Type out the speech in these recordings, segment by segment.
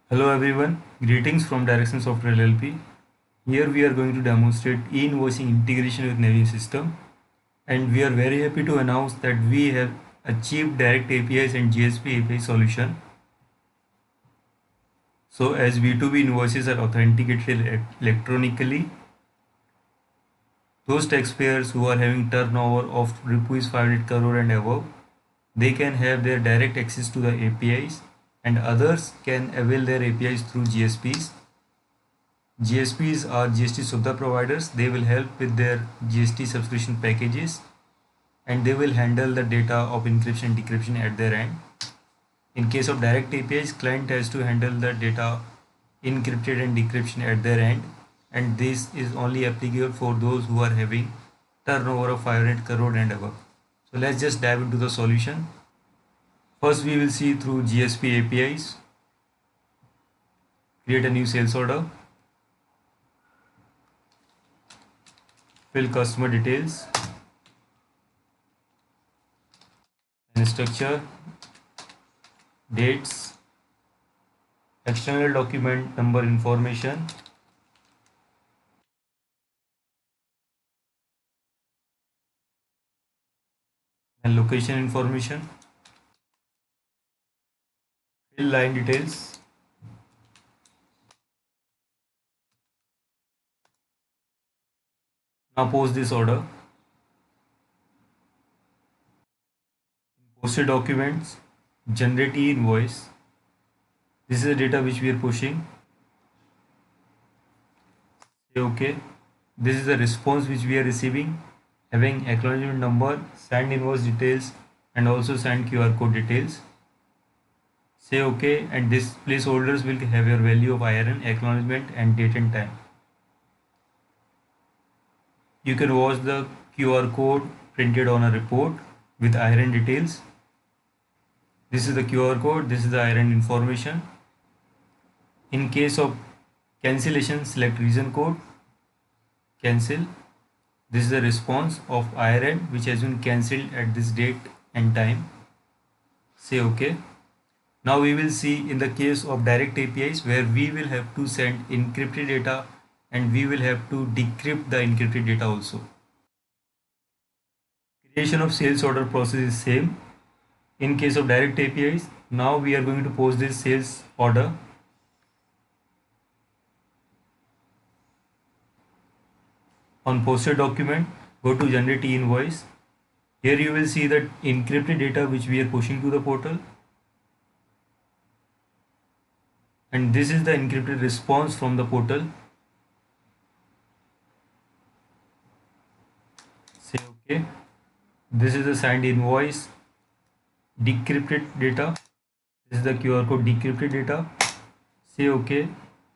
Hello everyone, greetings from Direction Software LLP. Here we are going to demonstrate e-invoicing integration with Navision system, and we are very happy to announce that we have achieved direct APIs and GSP API solution. So as B2B invoices are authenticated electronically, those taxpayers who are having turnover of rupees 500 crore and above, they can have their direct access to the APIs, and others can avail their APIs through GSPs. GSPs are GST Subhda providers. They will help with their GST subscription packages, and they will handle the data of encryption and decryption at their end. In case of direct APIs, client has to handle the data encrypted and decryption at their end, and this is only applicable for those who are having turnover of 500 crore and above. So let's just dive into the solution. First we will see through GSP APIs. Create a new sales order. Fill customer details and structure, dates, external document number information, and location information. Fill line details. Now post this order. Posted documents, generate e-invoice. This is the data which we are pushing. Say OK. This is the response which we are receiving, having acknowledgement number, signed invoice details, and also signed QR code details. Say OK, and this placeholders will have your value of IRN, acknowledgement, and date and time. You can watch the QR code printed on a report with IRN details. This is the QR code, this is the IRN information. In case of cancellation, select reason code, cancel. This is the response of IRN which has been cancelled at this date and time. Say OK. Now we will see in the case of direct APIs where we will have to send encrypted data and we will have to decrypt the encrypted data also. Creation of sales order process is same. In case of direct APIs, now we are going to post this sales order. On posted document, go to generate e-invoice. Here you will see the encrypted data which we are pushing to the portal. And this is the encrypted response from the portal. Say OK. This is the signed invoice, decrypted data. This is the QR code decrypted data. Say OK.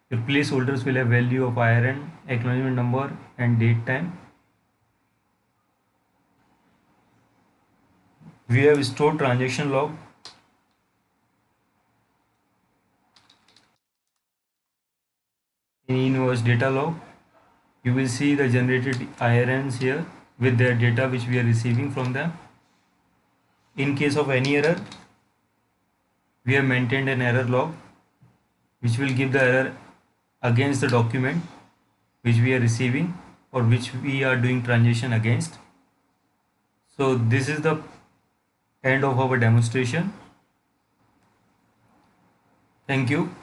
Your placeholders will have value of IRN, acknowledgement number, and date time. We have stored transaction log. In invoice data log, you will see the generated IRNs here with their data which we are receiving from them. In case of any error, we have maintained an error log which will give the error against the document which we are receiving or which we are doing transaction against. So this is the end of our demonstration. Thank you.